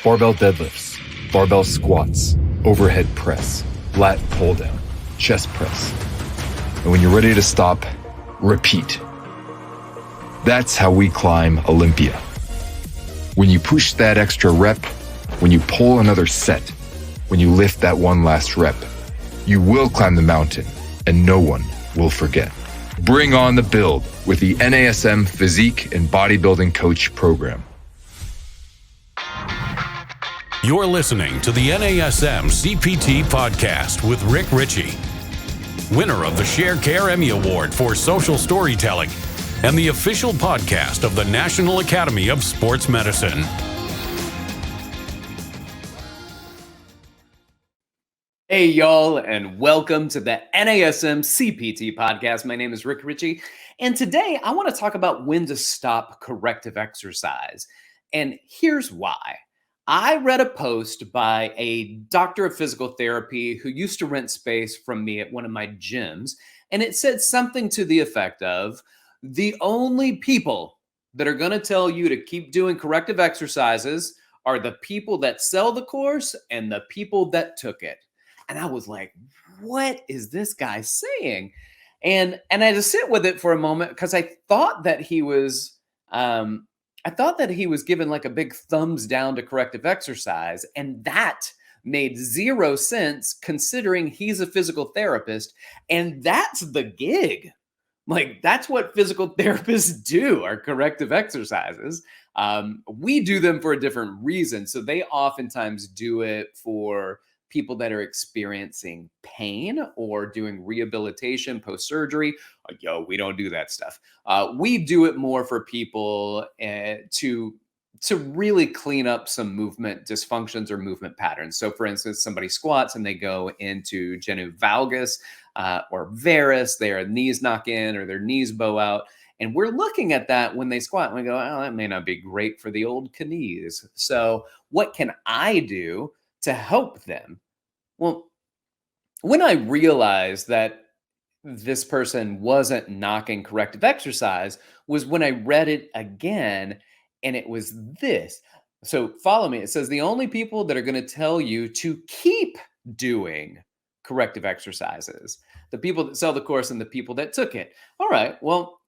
Barbell deadlifts, barbell squats, overhead press, lat pull down, chest press. And when you're ready to stop, repeat. That's how we climb Olympia. When you push that extra rep, when you pull another set, when you lift that one last rep, you will climb the mountain and no one will forget. Bring on the build with the NASM Physique and Bodybuilding Coach Program. You're listening to the NASM-CPT Podcast with Richey, winner of the Sharecare Emmy Award for Social Storytelling and the official podcast of the National Academy of Sports Medicine. Hey, y'all, and welcome to the NASM-CPT Podcast. My name is Richey, and today I want to talk about when to stop corrective exercise. And here's why. I read a post by a doctor of physical therapy who used to rent space from me at one of my gyms, and it said something to the effect of, the only people that are going to tell you to keep doing corrective exercises are the people that sell the course and the people that took it. And I was like, what is this guy saying? And I had to sit with it for a moment because I thought that he was given like a big thumbs down to corrective exercise. And that made zero sense considering he's a physical therapist. And that's the gig. Like, that's what physical therapists do, are corrective exercises. We do them for a different reason. So they oftentimes do it for people that are experiencing pain or doing rehabilitation post-surgery. We don't do that stuff. We do it more for people to really clean up some movement dysfunctions or movement patterns. So for instance, somebody squats and they go into genu valgus or varus, their knees knock in or their knees bow out. And we're looking at that when they squat and we go, oh, that may not be great for the old knees. So what can I do to help them? Well, when I realized that this person wasn't knocking corrective exercise was when I read it again, and it was this. So follow me. It says the only people that are going to tell you to keep doing corrective exercises, the people that sell the course and the people that took it. All right, well,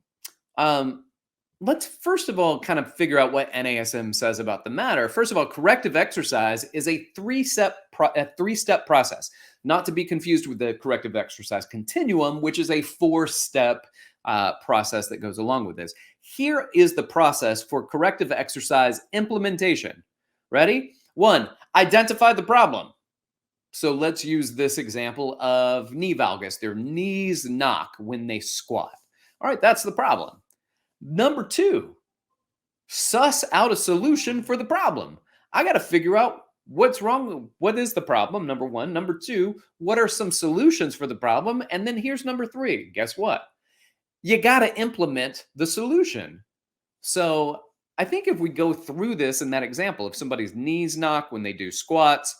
let's first of all kind of figure out what NASM says about the matter. First of all, corrective exercise is a three-step process, not to be confused with the corrective exercise continuum, which is a four-step process that goes along with this. Here is the process for corrective exercise implementation. Ready? 1, identify the problem. So let's use this example of knee valgus. Their knees knock when they squat. All right, that's the problem. Number 2, suss out a solution for the problem. I got to figure out what's wrong. What is the problem? Number 1. Number 2, what are some solutions for the problem? And then here's number 3. Guess what? You got to implement the solution. So I think if we go through this in that example, if somebody's knees knock when they do squats,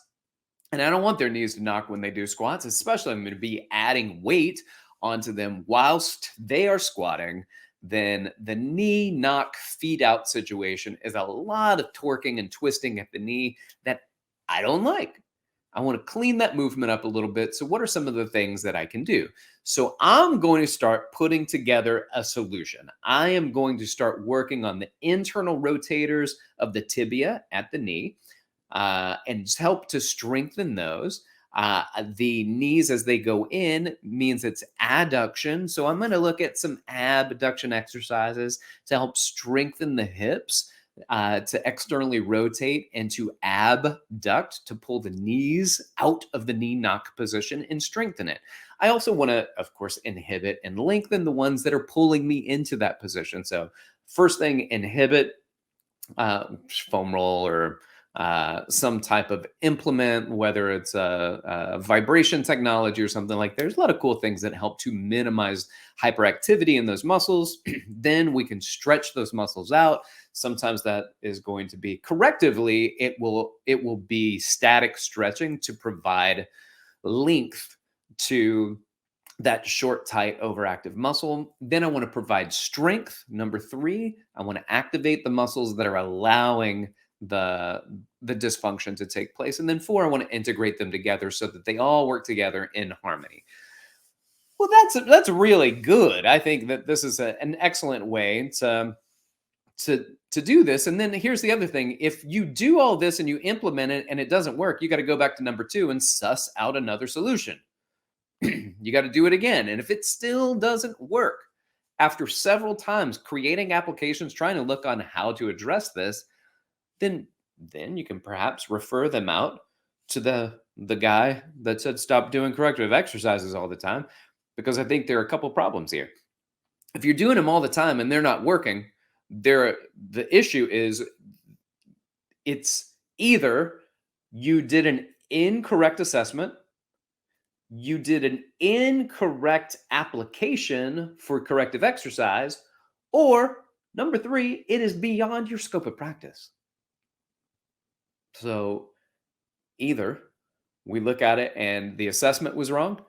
and I don't want their knees to knock when they do squats, especially I'm going to be adding weight onto them whilst they are squatting, then the knee knock feet out situation is a lot of torquing and twisting at the knee that I don't like. I want to clean that movement up a little bit. So what are some of the things that I can do? So I'm going to start putting together a solution. I am going to start working on the internal rotators of the tibia at the knee and help to strengthen those. The knees as they go in means it's adduction. So I'm going to look at some abduction exercises to help strengthen the hips, to externally rotate and to abduct, to pull the knees out of the knee knock position and strengthen it. I also want to, of course, inhibit and lengthen the ones that are pulling me into that position. So first thing, inhibit, foam roll or some type of implement, whether it's a vibration technology or something like that. There's a lot of cool things that help to minimize hyperactivity in those muscles. Then we can stretch those muscles out. Sometimes that is going to be correctively, it will be static stretching to provide length to that short, tight, overactive muscle. Then I want to provide strength. Number 3, I want to activate the muscles that are allowing the dysfunction to take place. And then 4, I want to integrate them together so that they all work together in harmony. Well, that's really good. I think that this is an excellent way to do this. And then here's the other thing. If you do all this and you implement it and it doesn't work, you got to go back to number 2 and suss out another solution. You got to do it again. And if it still doesn't work, after several times creating applications, trying to look on how to address this, then you can perhaps refer them out to the guy that said stop doing corrective exercises all the time, because I think there are a couple problems here. If you're doing them all the time and they're not working, the issue is it's either you did an incorrect assessment, you did an incorrect application for corrective exercise, or number 3, it is beyond your scope of practice. So either we look at it and the assessment was wrong,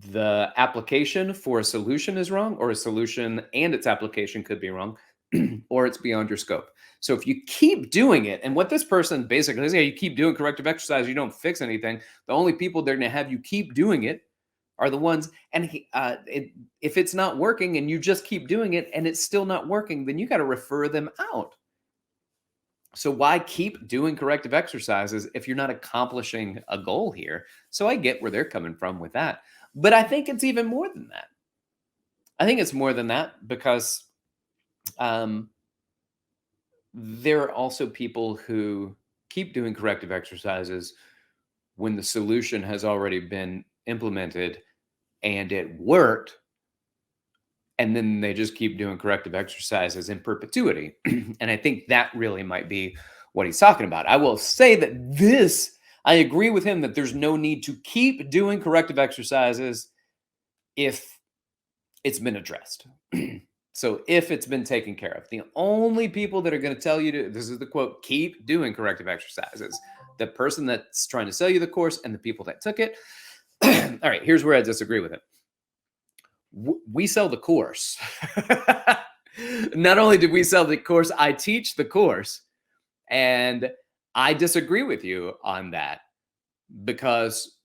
the application for a solution is wrong, or a solution and its application could be wrong, or it's beyond your scope. So if you keep doing it, and what this person basically is, yeah, you keep doing corrective exercise, you don't fix anything. The only people they're going to have you keep doing it are the ones, and if it's not working and you just keep doing it and it's still not working, then you got to refer them out. So why keep doing corrective exercises if you're not accomplishing a goal here? So I get where they're coming from with that. But I think it's even more than that. I think it's more than that because there are also people who keep doing corrective exercises when the solution has already been implemented and it worked, and then they just keep doing corrective exercises in perpetuity. And I think that really might be what he's talking about. I will say that I agree with him that there's no need to keep doing corrective exercises if it's been addressed. So if it's been taken care of, the only people that are going to tell you to, this is the quote, keep doing corrective exercises, the person that's trying to sell you the course and the people that took it. All right, here's where I disagree with him. We sell the course. Not only did we sell the course, I teach the course. And I disagree with you on that because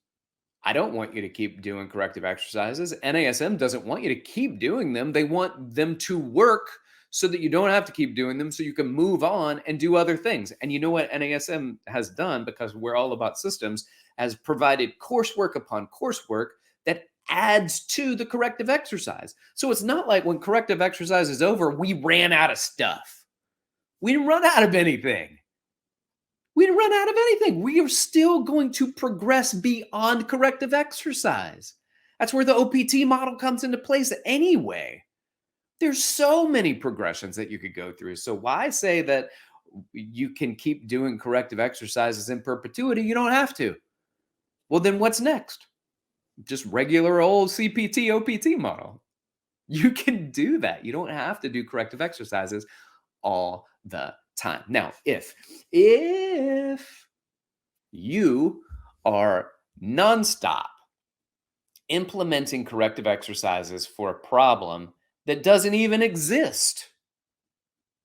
I don't want you to keep doing corrective exercises. NASM doesn't want you to keep doing them. They want them to work so that you don't have to keep doing them, so you can move on and do other things. And you know what NASM has done, because we're all about systems, has provided coursework upon coursework that adds to the corrective exercise. So it's not like when corrective exercise is over, we ran out of stuff. We didn't run out of anything. We didn't run out of anything. We are still going to progress beyond corrective exercise. That's where the OPT model comes into place anyway. There's so many progressions that you could go through. So why say that you can keep doing corrective exercises in perpetuity? You don't have to. Well, then what's next? Just regular old CPT, OPT model. You can do that. You don't have to do corrective exercises all the time. Now, if you are nonstop implementing corrective exercises for a problem that doesn't even exist,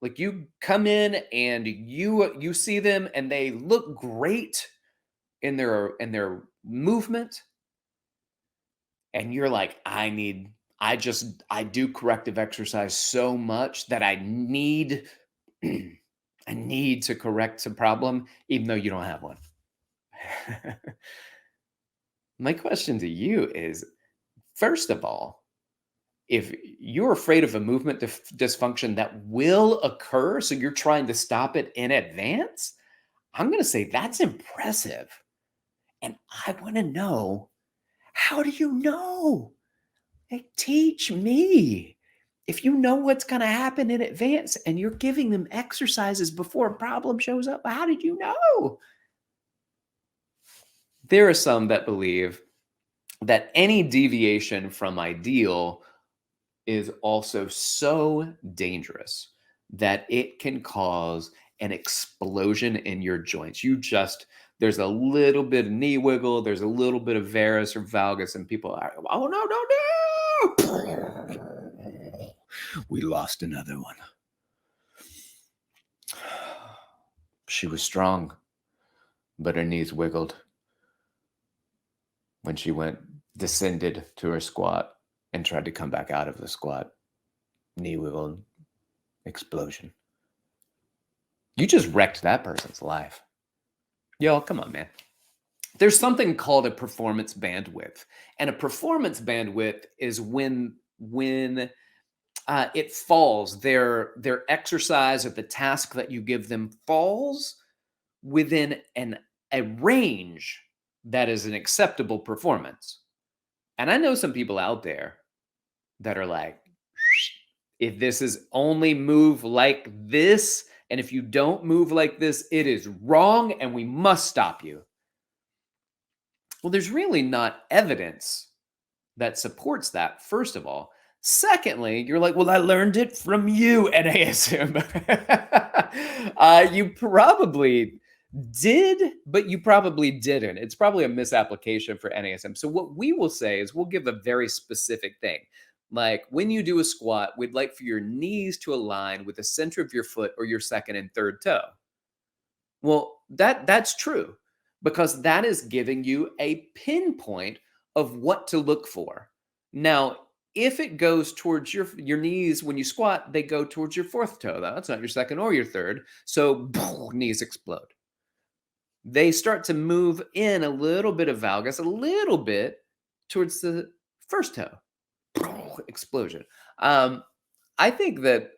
like you come in and you see them and they look great in their movement, and you're like, I do corrective exercise so much that I need to correct a problem, even though you don't have one. My question to you is, first of all, if you're afraid of a movement dysfunction that will occur, so you're trying to stop it in advance, I'm going to say that's impressive. And I want to know, how do you know? Hey, teach me. If you know what's going to happen in advance and you're giving them exercises before a problem shows up, how did you know? There are some that believe that any deviation from ideal is also so dangerous that it can cause an explosion in your joints. There's a little bit of knee wiggle, there's a little bit of varus or valgus, and people are, oh, no. We lost another one. She was strong, but her knees wiggled when she descended to her squat and tried to come back out of the squat. Knee wiggled, explosion. You just wrecked that person's life. Yo, come on, man. There's something called a performance bandwidth. And a performance bandwidth is when it falls, their exercise or the task that you give them falls within a range that is an acceptable performance. And I know some people out there that are like, if this is only move like this, and if you don't move like this, it is wrong and we must stop you. Well, there's really not evidence that supports that, first of all. Secondly, you're like, well, I learned it from you, NASM. You probably did, but you probably didn't. It's probably a misapplication for NASM. So what we will say is we'll give a very specific thing. Like when you do a squat, we'd like for your knees to align with the center of your foot or your second and third toe. Well, that's true because that is giving you a pinpoint of what to look for. Now, if it goes towards your knees when you squat, they go towards your fourth toe. That's not your second or your third. So knees explode. They start to move in a little bit of valgus, a little bit towards the first toe. Explosion. I think that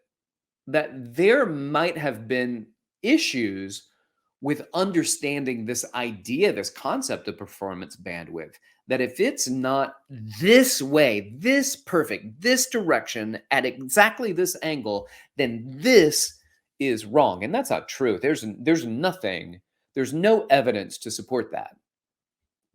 there might have been issues with understanding this idea, this concept of performance bandwidth, that if it's not this way, this perfect, this direction at exactly this angle, then this is wrong. And that's not true. There's no evidence to support that.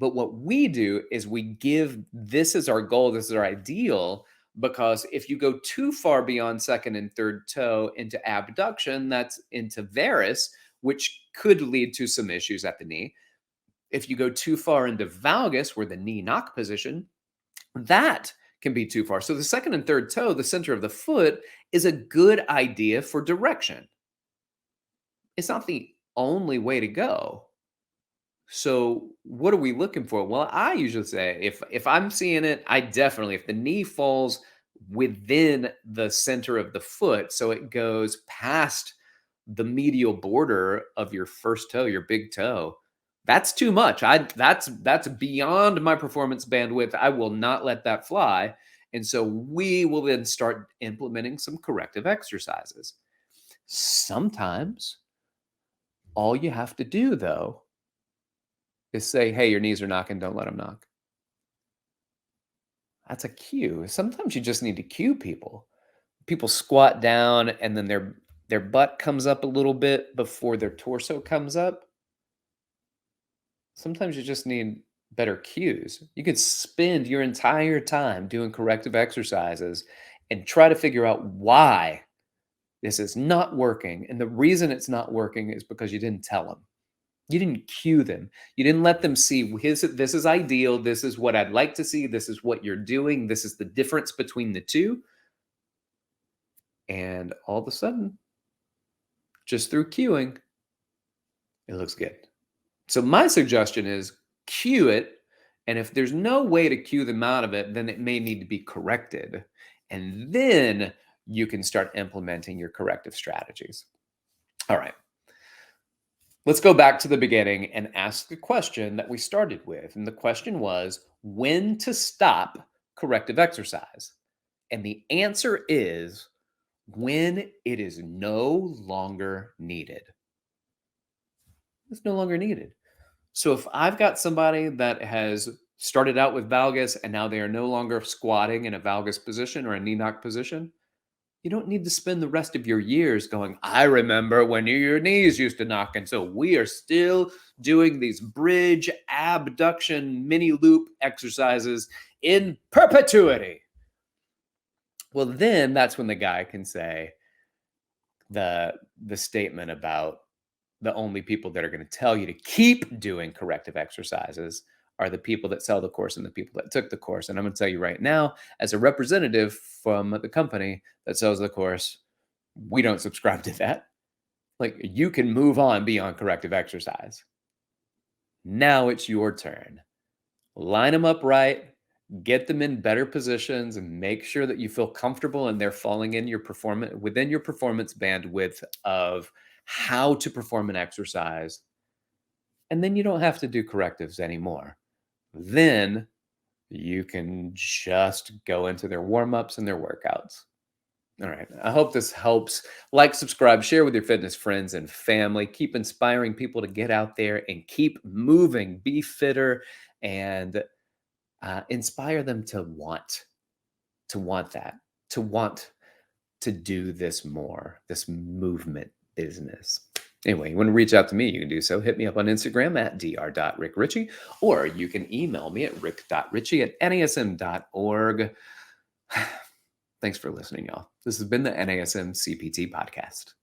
But what we do is we give this as our goal, this is our ideal, because if you go too far beyond second and third toe into abduction, that's into varus, which could lead to some issues at the knee. If you go too far into valgus, where the knee knock position, that can be too far. So the second and third toe, the center of the foot, is a good idea for direction. It's not the only way to go. So what are we looking for? Well, I usually say if I'm seeing it, if the knee falls within the center of the foot, so it goes past the medial border of your first toe, your big toe, that's too much. That's beyond my performance bandwidth. I will not let that fly. And so we will then start implementing some corrective exercises. Sometimes all you have to do, though, is say, hey, your knees are knocking, don't let them knock. That's a cue. Sometimes you just need to cue people. People squat down and then their butt comes up a little bit before their torso comes up. Sometimes you just need better cues. You could spend your entire time doing corrective exercises and try to figure out why this is not working. And the reason it's not working is because you didn't tell them. You didn't cue them. You didn't let them see this is ideal. This is what I'd like to see. This is what you're doing. This is the difference between the two. And all of a sudden, just through cueing, it looks good. So my suggestion is cue it. And if there's no way to cue them out of it, then it may need to be corrected. And then you can start implementing your corrective strategies. All right. Let's go back to the beginning and ask the question that we started with. And the question was, when to stop corrective exercise? And the answer is when it is no longer needed. It's no longer needed. So if I've got somebody that has started out with valgus and now they are no longer squatting in a valgus position or a knee knock position, you don't need to spend the rest of your years going, I remember when your knees used to knock. And so we are still doing these bridge abduction mini loop exercises in perpetuity. Well, then that's when the guy can say the statement about the only people that are going to tell you to keep doing corrective exercises are the people that sell the course and the people that took the course. And I'm going to tell you right now, as a representative from the company that sells the course, we don't subscribe to that. Like, you can move on beyond corrective exercise. Now it's your turn. Line them up right, get them in better positions, and make sure that you feel comfortable and they're falling in your performance within your performance bandwidth of how to perform an exercise. And then you don't have to do correctives anymore. Then you can just go into their warm-ups and their workouts. All right. I hope this helps. Like, subscribe, share with your fitness friends and family. Keep inspiring people to get out there and keep moving, be fitter, and inspire them to want that, to want to do this more, this movement business. Anyway, you want to reach out to me, you can do so. Hit me up on Instagram at dr.rickrichey, or you can email me at rick.richey@nasm.org. Thanks for listening, y'all. This has been the NASM-CPT Podcast.